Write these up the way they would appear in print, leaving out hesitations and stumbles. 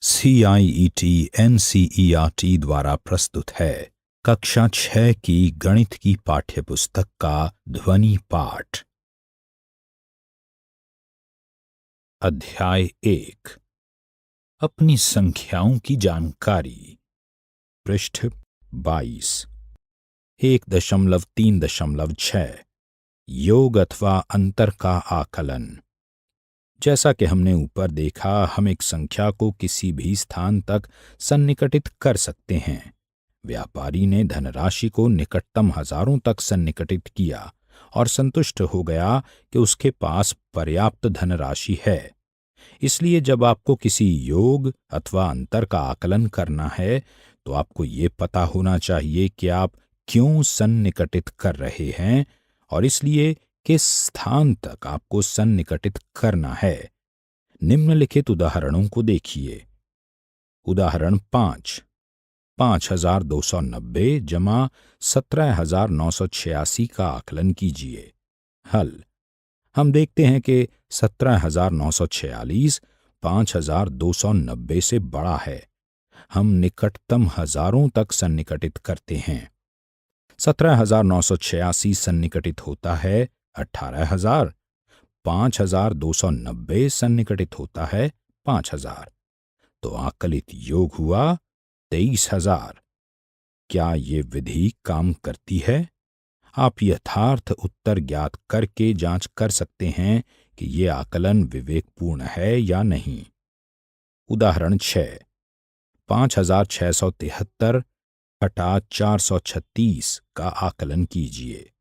CIET NCERT द्वारा प्रस्तुत है कक्षा 6 की गणित की पाठ्यपुस्तक का ध्वनि पाठ। अध्याय 1 अपनी संख्याओं की जानकारी। पृष्ठ 22। 1.3.6 योग अथवा अंतर का आकलन। जैसा कि हमने ऊपर देखा, हम एक संख्या को किसी भी स्थान तक सन्निकटित कर सकते हैं। व्यापारी ने धनराशि को निकटतम हजारों तक सन्निकटित किया और संतुष्ट हो गया कि उसके पास पर्याप्त धनराशि है। इसलिए जब आपको किसी योग अथवा अंतर का आकलन करना है, तो आपको ये पता होना चाहिए कि आप क्यों सन्निकटित कर रहे हैं और इसलिए किस स्थान तक आपको सन्निकटित करना है। निम्नलिखित उदाहरणों को देखिए। उदाहरण 5, 5290 जमा 17,986 का आकलन कीजिए। हल। हम देखते हैं कि 17,946 5,290 से बड़ा है। हम निकटतम हजारों तक सन्निकटित करते हैं। 17,986 सन्निकटित होता है 18,000, 5,290 सन्निकटित होता है 5,000, तो आकलित योग हुआ 23,000। क्या ये विधि काम करती है? आप यथार्थ उत्तर ज्ञात करके जांच कर सकते हैं कि ये आकलन विवेकपूर्ण है या नहीं। उदाहरण 6, 5,673 घटा 436 का आकलन कीजिए।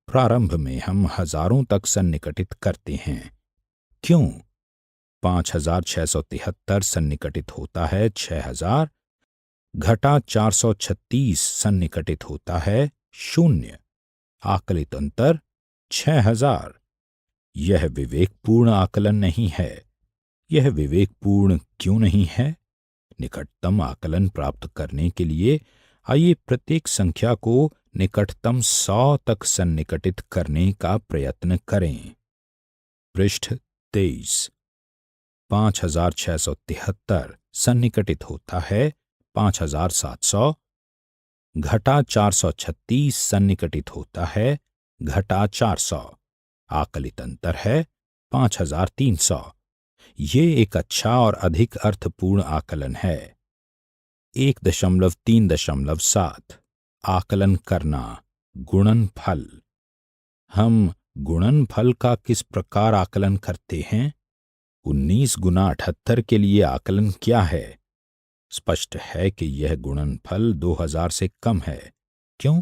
प्रारंभ में हम हजारों तक सन्निकटित करते हैं। क्यों? 5,673 सन्निकटित होता है 6,000, घटा 436 सन्निकटित होता है 0। आकलित अंतर 6,000। यह विवेकपूर्ण आकलन नहीं है। यह विवेकपूर्ण क्यों नहीं है? निकटतम आकलन प्राप्त करने के लिए आइए प्रत्येक संख्या को निकटतम 100 तक सन्निकटित करने का प्रयत्न करें। पृष्ठ 23। 5,673 सन्निकटित होता है 5,700, घटा 436 सन्निकटित होता है घटा 400। आकलित अंतर है 5,300। ये एक अच्छा और अधिक अर्थपूर्ण आकलन है। 1.3.7 आकलन करना। गुणनफल। हम गुणनफल का किस प्रकार आकलन करते हैं? 19 गुना 78 के लिए आकलन क्या है? स्पष्ट है कि यह गुणनफल 2000 से कम है। क्यों?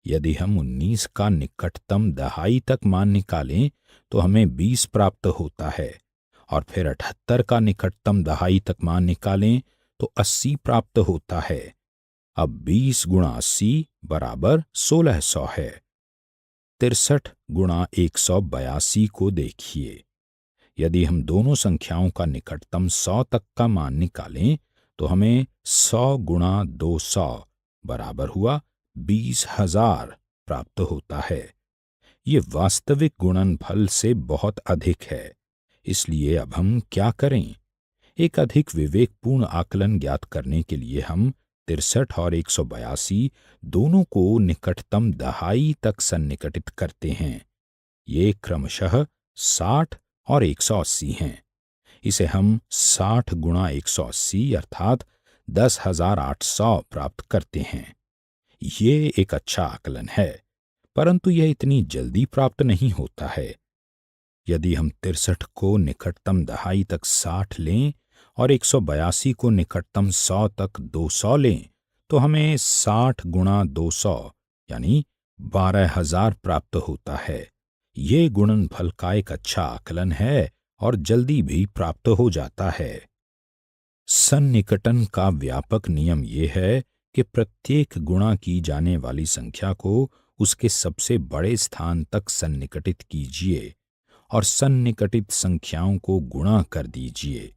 यदि हम 19 का निकटतम दहाई तक मान निकालें तो हमें 20 प्राप्त होता है, और फिर 78 का निकटतम दहाई तक मान निकालें तो 80 प्राप्त होता है। अब 20 गुणा 80 बराबर 1600 है। 63 गुणा 182 को देखिए। यदि हम दोनों संख्याओं का निकटतम 100 तक का मान निकालें तो हमें 100 गुणा 200 बराबर हुआ 20,000 प्राप्त होता है। ये वास्तविक गुणनफल से बहुत अधिक है। इसलिए अब हम क्या करें? एक अधिक विवेकपूर्ण आकलन ज्ञात करने के लिए हम 63 और 182 दोनों को निकटतम दहाई तक सन्निकटित करते हैं। ये क्रमशः 60 और 180 हैं। इसे हम 60 गुणा 180 अर्थात 10,800 प्राप्त करते हैं। ये एक अच्छा आकलन है, परंतु यह इतनी जल्दी प्राप्त नहीं होता है। यदि हम 63 को निकटतम दहाई तक 60 लें और 182 को निकटतम 100 तक 200 लें तो हमें 60 गुणा 200 यानी 12,000 प्राप्त होता है। ये गुणनफल का एक अच्छा आकलन है और जल्दी भी प्राप्त हो जाता है। सन्निकटन का व्यापक नियम यह है कि प्रत्येक गुणा की जाने वाली संख्या को उसके सबसे बड़े स्थान तक सन्निकटित कीजिए और सन्निकटित संख्याओं को गुणा कर दीजिए।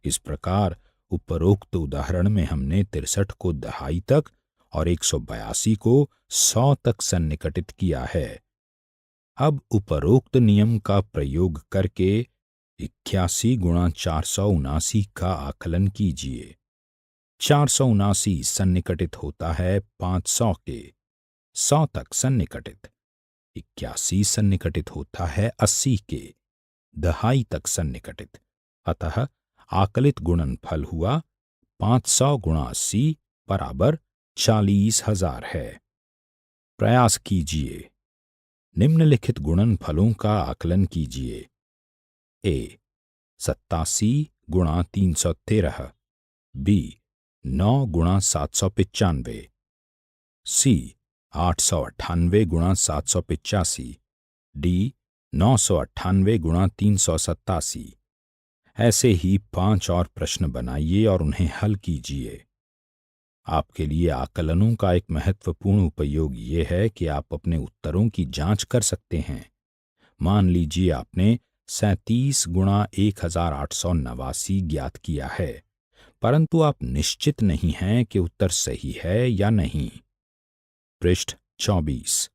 इस प्रकार उपरोक्त उदाहरण में हमने 63 को दहाई तक और 182 को 100 तक सन्निकटित किया है। अब उपरोक्त नियम का प्रयोग करके 81 गुणा 479 का आकलन कीजिए। 479 सन्निकटित होता है 500 के, 100 तक सन्निकटित। 81 सन्निकटित होता है 80 के, दहाई तक सन्निकटित। अतः आकलित गुणनफल हुआ 500 गुणा 80 बराबर 40,000 है। प्रयास कीजिए। निम्नलिखित गुणनफलों का आकलन कीजिए। ए 87 गुणा 313, बी 9 गुणा 795, सी 898 गुणा 785, डी 998 गुणा 387। ऐसे ही 5 और प्रश्न बनाइए और उन्हें हल कीजिए। आपके लिए आकलनों का एक महत्वपूर्ण उपयोग ये है कि आप अपने उत्तरों की जांच कर सकते हैं। मान लीजिए आपने 37 गुणा 1889 ज्ञात किया है, परंतु आप निश्चित नहीं हैं कि उत्तर सही है या नहीं। पृष्ठ 24।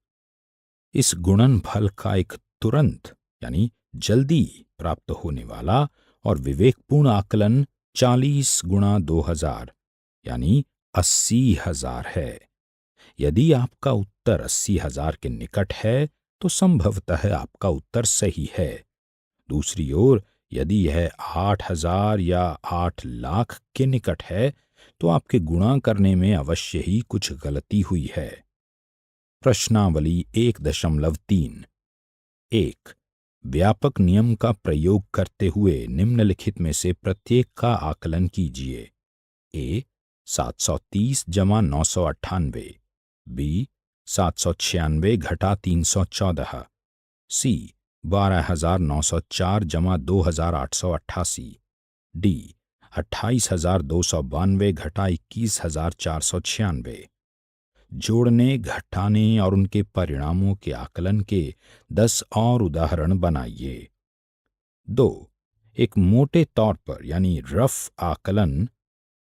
इस गुणनफल का एक तुरंत यानी जल्दी प्राप्त होने वाला और विवेकपूर्ण आकलन 40 गुणा 2000 यानी 80,000 है। यदि आपका उत्तर 80,000 के निकट है तो संभवतः आपका उत्तर सही है। दूसरी ओर यदि यह 8,000 या 8 लाख के निकट है तो आपके गुणा करने में अवश्य ही कुछ गलती हुई है। प्रश्नावली 1.3। 1. व्यापक नियम का प्रयोग करते हुए निम्नलिखित में से प्रत्येक का आकलन कीजिए। ए 730 जमा 998, बी 796 घटा 314, सी 12,904 जमा 2,888, डी 28,292 घटा 21,496। जोड़ने, घटाने और उनके परिणामों के आकलन के 10 और उदाहरण बनाइए। 2. एक मोटे तौर पर यानी रफ आकलन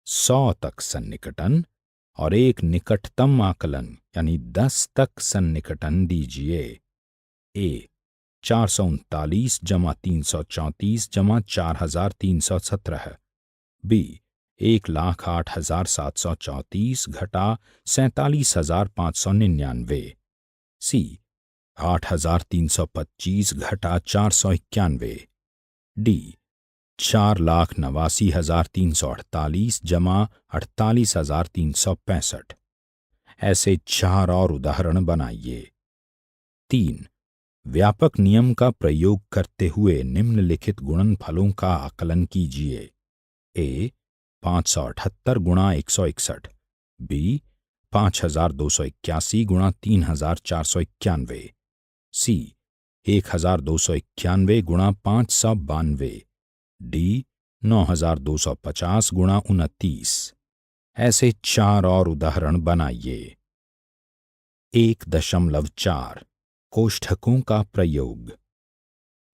100 तक सन्निकटन और एक निकटतम आकलन यानी 10 तक सन्निकटन दीजिए। ए 439 जमा 334 जमा 4,317, बी 1,08,734 घटा 47,599, सी 8,325 घटा 491, डी 4,89,348 जमा 48,365। ऐसे 4 और उदाहरण बनाइए। 3. व्यापक नियम का प्रयोग करते हुए निम्नलिखित गुणनफलों का आकलन कीजिए। ए 578 गुणा 161, बी 5,281 गुणा 3,491, सी 1,291 गुणा 592, डी 9,250 गुणा 29। ऐसे 4 और उदाहरण बनाइए। 1.4 कोष्ठकों का प्रयोग।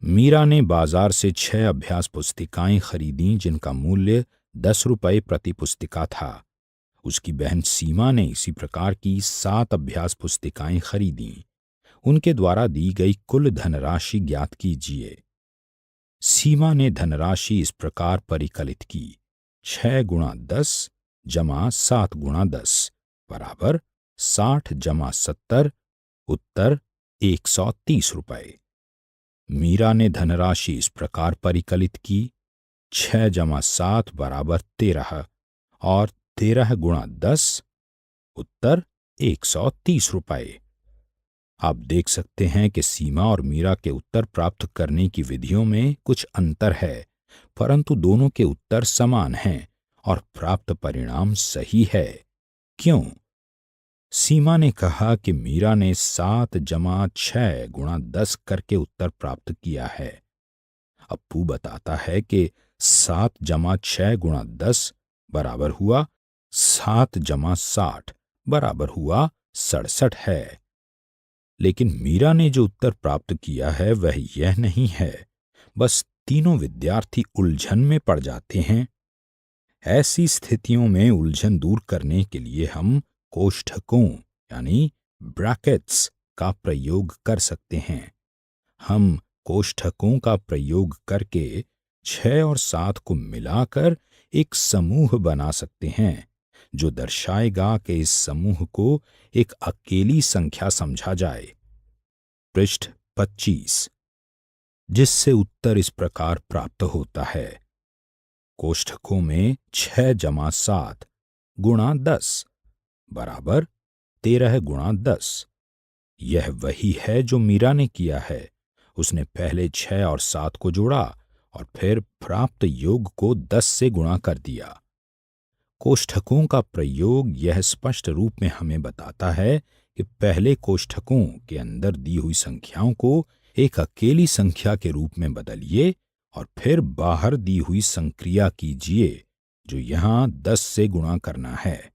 मीरा ने बाजार से 6 अभ्यास पुस्तिकाएं खरीदीं जिनका मूल्य 10 रुपये प्रति पुस्तिका था। उसकी बहन सीमा ने इसी प्रकार की 7 अभ्यास पुस्तिकाएं खरीदीं। उनके द्वारा दी गई कुल धनराशि ज्ञात कीजिए। सीमा ने धनराशि इस प्रकार परिकलित की: 6 गुणा 10 जमा 7 गुणा 10 बराबर 60 जमा 70, उत्तर 130 रुपये। मीरा ने धनराशि इस प्रकार परिकलित की: 6 जमा 7 बराबर 13 और 13 गुणा 10, उत्तर 130 रुपये। आप देख सकते हैं कि सीमा और मीरा के उत्तर प्राप्त करने की विधियों में कुछ अंतर है, परंतु दोनों के उत्तर समान हैं और प्राप्त परिणाम सही है। क्यों? सीमा ने कहा कि मीरा ने 7 जमा 6 गुणा 10 करके उत्तर प्राप्त किया है। अप्पू बताता है कि 7 जमा 6 गुणा 10 बराबर हुआ 7 जमा 60 बराबर हुआ 67 है। लेकिन मीरा ने जो उत्तर प्राप्त किया है वह यह नहीं है। बस तीनों विद्यार्थी उलझन में पड़ जाते हैं। ऐसी स्थितियों में उलझन दूर करने के लिए हम कोष्ठकों यानी ब्रैकेट्स का प्रयोग कर सकते हैं। हम कोष्ठकों का प्रयोग करके 6 और 7 को मिलाकर एक समूह बना सकते हैं, जो दर्शाएगा कि इस समूह को एक अकेली संख्या समझा जाए। पृष्ठ 25, जिससे उत्तर इस प्रकार प्राप्त होता है। कोष्ठकों में 6 जमा 7 गुणा 10 बराबर 13 गुणा 10। यह वही है जो मीरा ने किया है। उसने पहले 6 और 7 को जोड़ा और फिर प्राप्त योग को 10 से गुणा कर दिया। कोष्ठकों का प्रयोग यह स्पष्ट रूप में हमें बताता है कि पहले कोष्ठकों के अंदर दी हुई संख्याओं को एक अकेली संख्या के रूप में बदलिए और फिर बाहर दी हुई संक्रिया कीजिए, जो यहां 10 से गुणा करना है।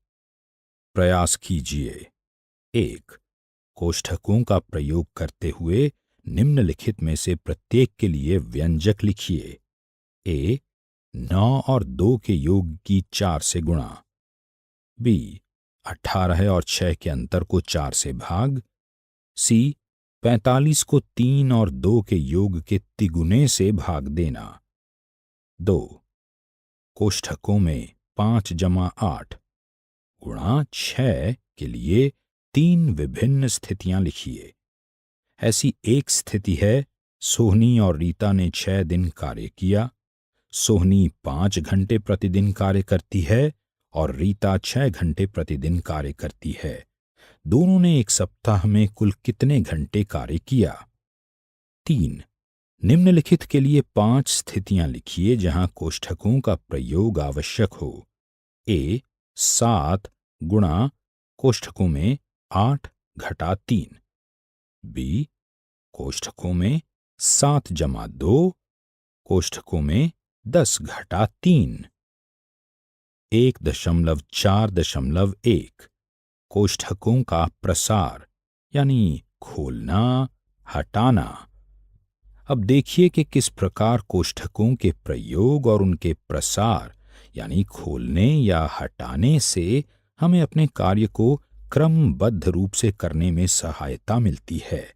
प्रयास कीजिए। 1. कोष्ठकों का प्रयोग करते हुए निम्नलिखित में से प्रत्येक के लिए व्यंजक लिखिए। ए 9 और 2 के योग की 4 से गुणा। बी 18 और 6 के अंतर को 4 से भाग। सी 45 को 3 और 2 के योग के तिगुने से भाग देना। 2. कोष्ठकों में 5 जमा 8 गुणा 6 के लिए 3 विभिन्न स्थितियां लिखिए। ऐसी एक स्थिति है, सोहनी और रीता ने 6 दिन कार्य किया। सोहनी 5 घंटे प्रतिदिन कार्य करती है और रीता 6 घंटे प्रतिदिन कार्य करती है। दोनों ने एक सप्ताह में कुल कितने घंटे कार्य किया? 3. निम्नलिखित के लिए 5 स्थितियां लिखिए जहां कोष्ठकों का प्रयोग आवश्यक हो। ए 7 गुणा कोष्ठकों में 8 घटा 3। बी कोष्ठकों में 7 जमा 2 कोष्ठकों में 10 घटा 3। 1.4.1 कोष्ठकों का प्रसार यानी खोलना हटाना। अब देखिए कि किस प्रकार कोष्ठकों के प्रयोग और उनके प्रसार यानी खोलने या हटाने से हमें अपने कार्य को क्रमबद्ध रूप से करने में सहायता मिलती है।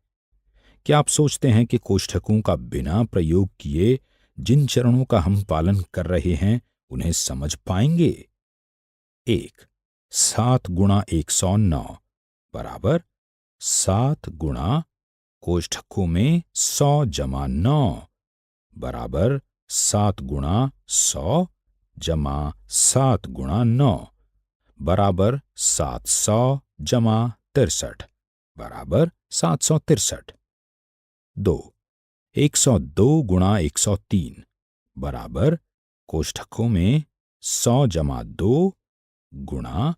क्या आप सोचते हैं कि कोष्ठकों का बिना प्रयोग किए जिन चरणों का हम पालन कर रहे हैं उन्हें समझ पाएंगे? 1. 7 गुणा 109 बराबर 7 गुणा कोष्ठकों में 100 जमा 9 बराबर 7 गुणा 100 जमा 7 गुणा 9 बराबर 700 जमा 63 बराबर 763। 2. 102 गुणा 103 बराबर कोष्ठकों में 100 जमा 2 गुणा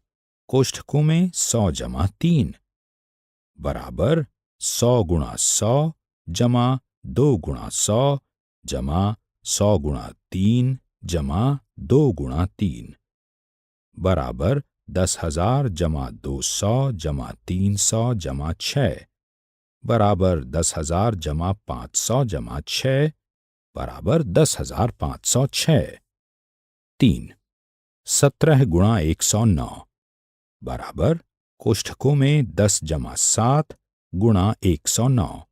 कोष्ठकों में 100 जमा 3 बराबर 100 गुणा 100 जमा 2 गुणा 100 जमा 100 गुणा 3 जमा 2 गुणा 3 बराबर 10,000 जमा 200 जमा 300 जमा 6 बराबर 10,000 जमा 500 जमा 6 बराबर 10,506। 3. 17 गुणा 109 बराबर कोष्ठकों में 10 जमा 7 गुणा 109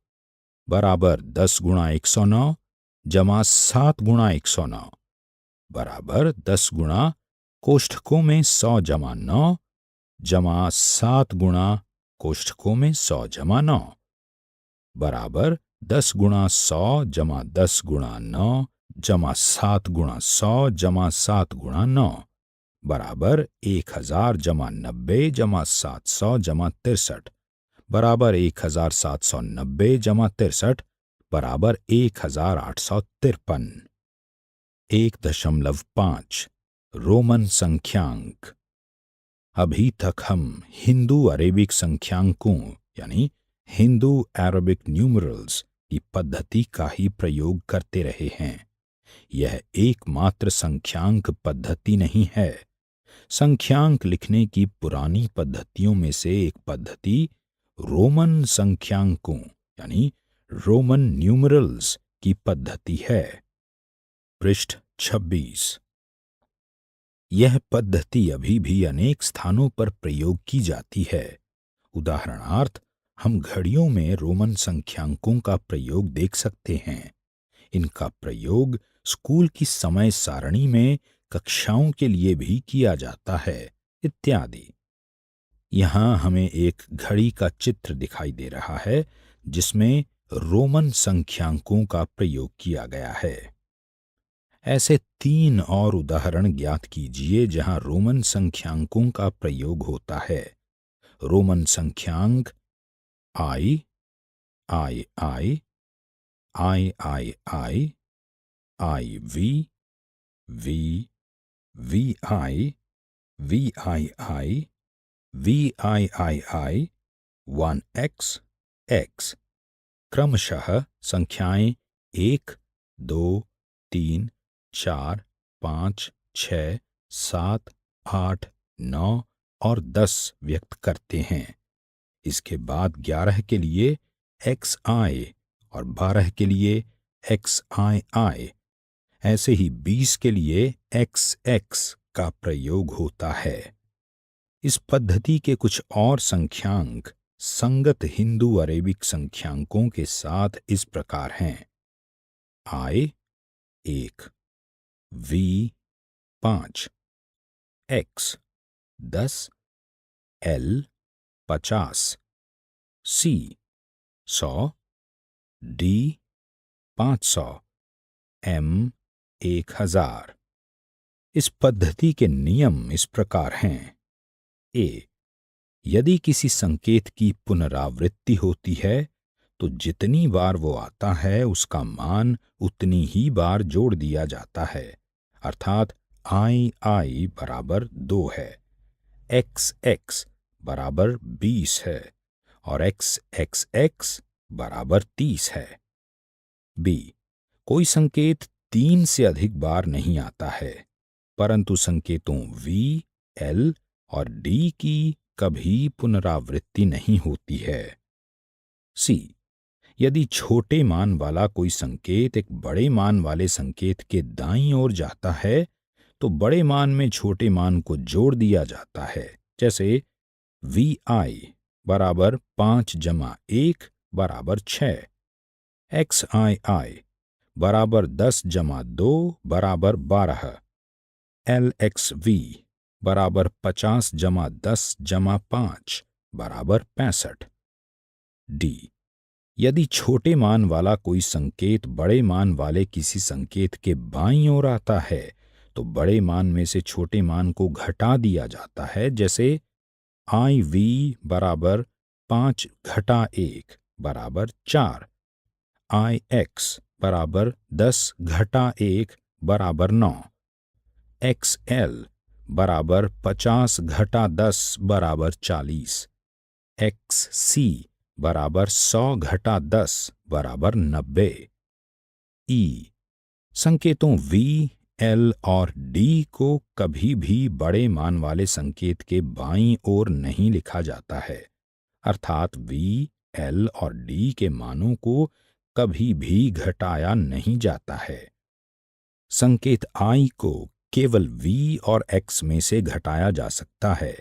बराबर 10 गुणा 109 जमा 7 गुणा 109 बराबर 10 गुणा कोष्ठकों में 100 जमा 9 जमा 7 गुणा कोष्ठकों में 100 जमा 9 बराबर 10 गुणा 100 जमा 10 गुणा 9 जमा 7 गुणा 100 जमा 7 गुणा 9 बराबर 1000 जमा 90 जमा 700 जमा 63 बराबर 1790 जमा 63 बराबर 1853। 1.5 रोमन संख्यांक। अभी तक हम हिंदू अरेबिक संख्यांकों यानी हिंदू अरेबिक न्यूमरल्स की पद्धति का ही प्रयोग करते रहे हैं। यह एकमात्र संख्यांक पद्धति नहीं है। संख्यांक लिखने की पुरानी पद्धतियों में से एक पद्धति रोमन संख्यांकों यानी रोमन न्यूमरल्स की पद्धति है। पृष्ठ 26। यह पद्धति अभी भी अनेक स्थानों पर प्रयोग की जाती है। उदाहरणार्थ, हम घड़ियों में रोमन संख्यांकों का प्रयोग देख सकते हैं। इनका प्रयोग स्कूल की समय सारणी में कक्षाओं के लिए भी किया जाता है, इत्यादि। यहाँ हमें एक घड़ी का चित्र दिखाई दे रहा है जिसमें रोमन संख्यांकों का प्रयोग किया गया है। ऐसे 3 और उदाहरण ज्ञात कीजिए जहां रोमन संख्यांकों का प्रयोग होता है। रोमन संख्यांक I, I I, I I I, I V, V, V I, V I I, V I I I, 1x, x। क्रमशः संख्याएं 1, 2, 3, 4, 5, 6, 7, 8, 9 और 10 व्यक्त करते हैं। इसके बाद 11 के लिए xi और 12 के लिए xii, ऐसे ही 20 के लिए xx का प्रयोग होता है। इस पद्धति के कुछ और संख्यांक संगत हिंदू अरेबिक संख्यांकों के साथ इस प्रकार हैं: I 1, V 5, X 10, L 50, C 100, D 500, M 1000। इस पद्धति के नियम इस प्रकार हैं: A, यदि किसी संकेत की पुनरावृत्ति होती है तो जितनी बार वो आता है उसका मान उतनी ही बार जोड़ दिया जाता है, अर्थात आई आई बराबर 2 है, एक्स एक्स बराबर 20 है और एक्स एक्स एक्स बराबर 30 है। बी, कोई संकेत 3 से अधिक बार नहीं आता है, परंतु संकेतों V, L और D की कभी पुनरावृत्ति नहीं होती है। सी, यदि छोटे मान वाला कोई संकेत एक बड़े मान वाले संकेत के दाईं ओर जाता है तो बड़े मान में छोटे मान को जोड़ दिया जाता है, जैसे Vi बराबर 5 जमा 1 बराबर 6, Xii बराबर 10 जमा 2 बराबर 12, LXV बराबर 50 जमा 10 जमा 5 बराबर 65। डी, यदि छोटे मान वाला कोई संकेत बड़े मान वाले किसी संकेत के बाईं ओर आता है तो बड़े मान में से छोटे मान को घटा दिया जाता है, जैसे IV बराबर 5 घटा 1 बराबर 4, IX बराबर 10 घटा 1 बराबर 9, XL बराबर 50 घटा 10 बराबर 40, XC बराबर 100 घटा 10 बराबर 90। ई, संकेतों V, L और D को कभी भी बड़े मान वाले संकेत के बाईं ओर नहीं लिखा जाता है, अर्थात V, L और D के मानों को कभी भी घटाया नहीं जाता है। संकेत I को केवल V और X में से घटाया जा सकता है।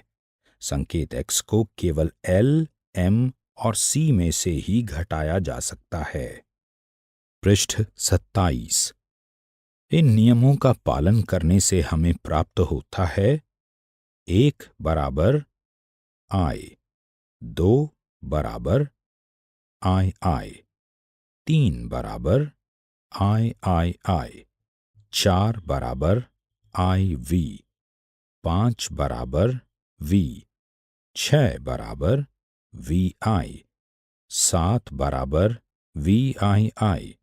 संकेत X को केवल L, M और C में से ही घटाया जा सकता है। पृष्ठ 27। इन नियमों का पालन करने से हमें प्राप्त होता है: 1 बराबर I, 2 बराबर II, 3 बराबर III, 4 बराबर IV, 5 बराबर V, 6 बराबर VI, 7 बराबर VII,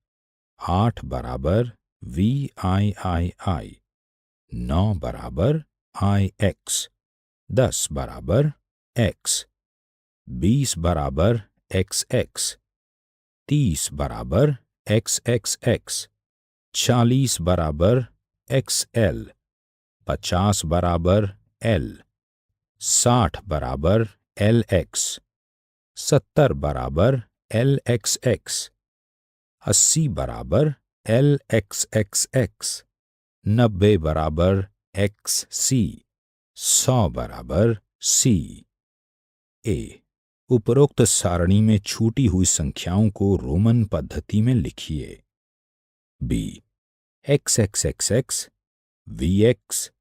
8 बराबर VIII, 9 बराबर IX, 10 बराबर X, 20 बराबर XX, 30 बराबर XXX, 40 बराबर XL, 50 बराबर L, 60 बराबर LX, 70 बराबर LXX, 80 बराबर LXXX, 90 बराबर XC, 100 बराबर C। ए, उपरोक्त सारणी में छूटी हुई संख्याओं को रोमन पद्धति में लिखिए। B, X X X X, V X,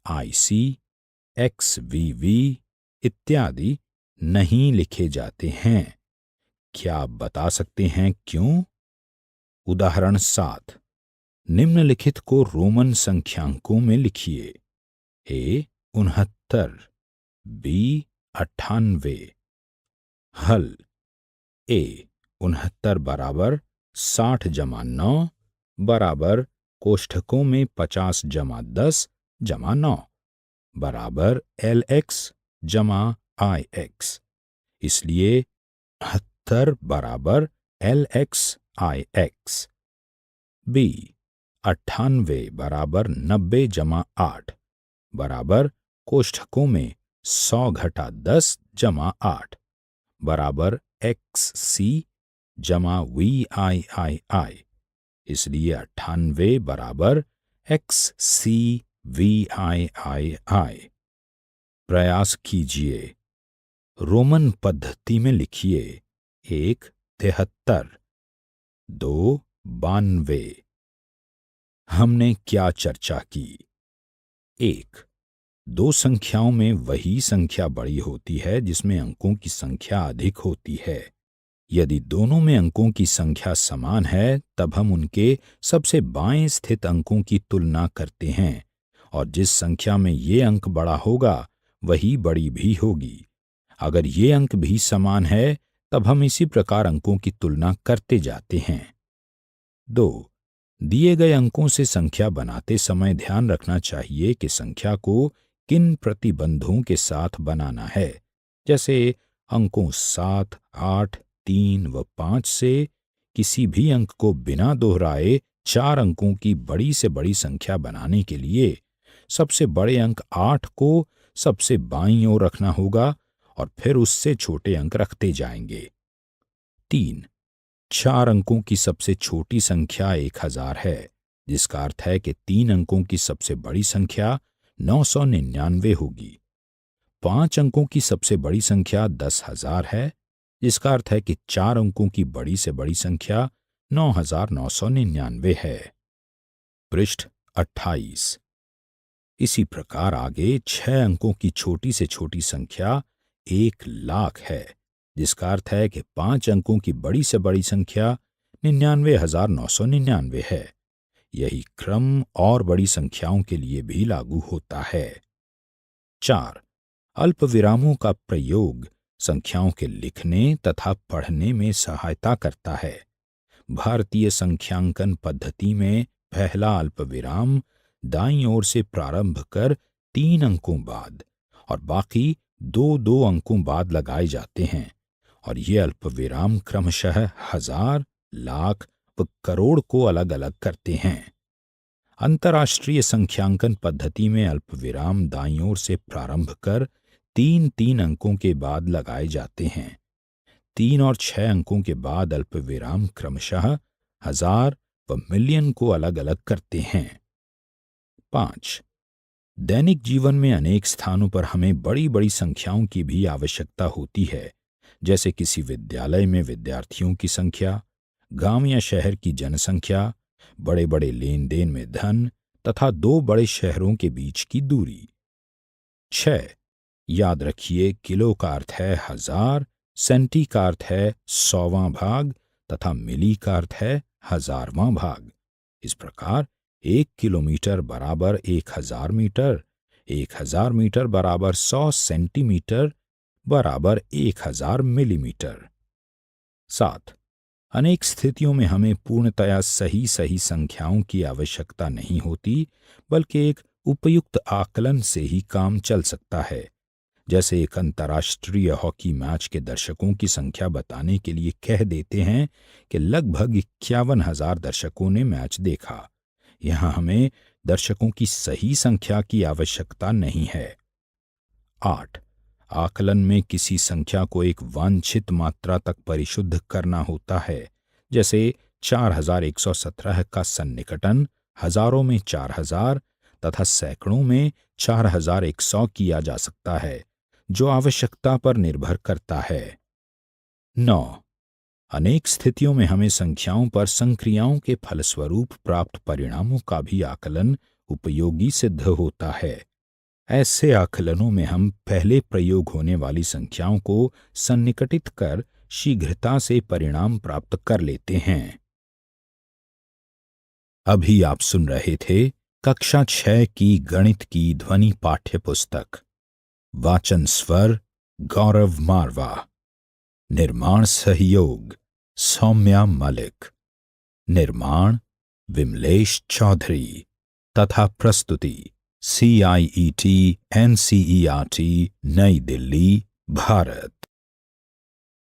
I C, X V V इत्यादि नहीं लिखे जाते हैं। क्या आप बता सकते हैं क्यों? उदाहरण 7। निम्नलिखित को रोमन संख्यांकों में लिखिए। ए 69, बी 98। हल। ए 69 बराबर 60 जमा 9 बराबर कोष्ठकों में 50 जमा 10 जमा 9 बराबर एल एक्स जमा आई एक्स। इसलिए 69 बराबर एल एक्स आई एक्स। बी 98 बराबर 90 जमा 8 बराबर कोष्ठकों में 100 घटा 10 जमा 8 बराबर एक्स सी जमा वी आई आई आई। इसलिए 98 बराबर x C we I I आई। प्रयास कीजिए। रोमन पद्धति में लिखिए। 1 73, 2 92। हमने क्या चर्चा की? 1. दो संख्याओं में वही संख्या बड़ी होती है जिसमें अंकों की संख्या अधिक होती है। यदि दोनों में अंकों की संख्या समान है तब हम उनके सबसे बाएं स्थित अंकों की तुलना करते हैं और जिस संख्या में ये अंक बड़ा होगा वही बड़ी भी होगी। अगर ये अंक भी समान है तब हम इसी प्रकार अंकों की तुलना करते जाते हैं। 2. दिए गए अंकों से संख्या बनाते समय ध्यान रखना चाहिए कि संख्या को किन प्रतिबंधों के साथ बनाना है। जैसे अंकों 7, 8, 3 व 5 से किसी भी अंक को बिना दोहराए 4 अंकों की बड़ी से बड़ी संख्या बनाने के लिए सबसे बड़े अंक 8 को सबसे बाईं ओर रखना होगा और फिर उससे छोटे अंक रखते जाएंगे। 3. 4 अंकों की सबसे छोटी संख्या 1000 है, जिसका अर्थ है कि 3 अंकों की सबसे बड़ी संख्या 999 होगी। 5 अंकों की सबसे बड़ी संख्या 10,000 है, जिसका अर्थ है कि 4 अंकों की बड़ी से बड़ी संख्या 9,999 है। पृष्ठ 28। इसी प्रकार आगे 6 अंकों की छोटी से छोटी संख्या 1,00,000 है, जिसका अर्थ है कि 5 अंकों की बड़ी से बड़ी संख्या 99,999 है। यही क्रम और बड़ी संख्याओं के लिए भी लागू होता है। 4. अल्प विरामों का प्रयोग संख्याओं के लिखने तथा पढ़ने में सहायता करता है। भारतीय संख्यांकन पद्धति में पहला अल्प विराम दाईं ओर से प्रारंभ कर 3 अंकों बाद और बाकी 2-2 अंकों बाद लगाए जाते हैं और ये अल्प विराम क्रमशः हजार, लाख व करोड़ को अलग अलग करते हैं। अंतर्राष्ट्रीय संख्यांकन पद्धति में अल्प विराम दाईं ओर से प्रारंभ कर 3-3 अंकों के बाद लगाए जाते हैं। 3 और 6 अंकों के बाद अल्प विराम क्रमशः हजार व मिलियन को अलग अलग करते हैं। 5. दैनिक जीवन में अनेक स्थानों पर हमें बड़ी बड़ी संख्याओं की भी आवश्यकता होती है, जैसे किसी विद्यालय में विद्यार्थियों की संख्या, गांव या शहर की जनसंख्या, बड़े बड़े लेन देन में धन तथा 2 बड़े शहरों के बीच की दूरी। 6. याद रखिए, किलो का अर्थ है हजार, सेंटी का अर्थ है 100वां भाग तथा मिली का अर्थ है 1000वां भाग। इस प्रकार 1 किलोमीटर बराबर 1000 मीटर, 1000 मीटर बराबर 100 सेंटीमीटर बराबर 1000 मिलीमीटर। 7. अनेक स्थितियों में हमें पूर्णतया सही सही संख्याओं की आवश्यकता नहीं होती, बल्कि एक उपयुक्त आकलन से ही काम चल सकता है। जैसे एक अंतर्राष्ट्रीय हॉकी मैच के दर्शकों की संख्या बताने के लिए कह देते हैं कि लगभग 51,000 दर्शकों ने मैच देखा। यहाँ हमें दर्शकों की सही संख्या की आवश्यकता नहीं है। 8. आकलन में किसी संख्या को एक वांछित मात्रा तक परिशुद्ध करना होता है। जैसे 4117 का सन्निकटन हजारों में 4000 तथा सैकड़ों में 4100 किया जा सकता है, जो आवश्यकता पर निर्भर करता है। 9. अनेक स्थितियों में हमें संख्याओं पर संक्रियाओं के फलस्वरूप प्राप्त परिणामों का भी आकलन उपयोगी सिद्ध होता है। ऐसे आकलनों में हम पहले प्रयोग होने वाली संख्याओं को सन्निकटित कर शीघ्रता से परिणाम प्राप्त कर लेते हैं। अभी आप सुन रहे थे कक्षा 6 की गणित की ध्वनि पाठ्य पुस्तक। वाचन स्वर गौरव मारवा। निर्माण सहयोग सौम्या मलिक। निर्माण विमलेश चौधरी। तथा प्रस्तुति CIET NCERT नई दिल्ली, भारत।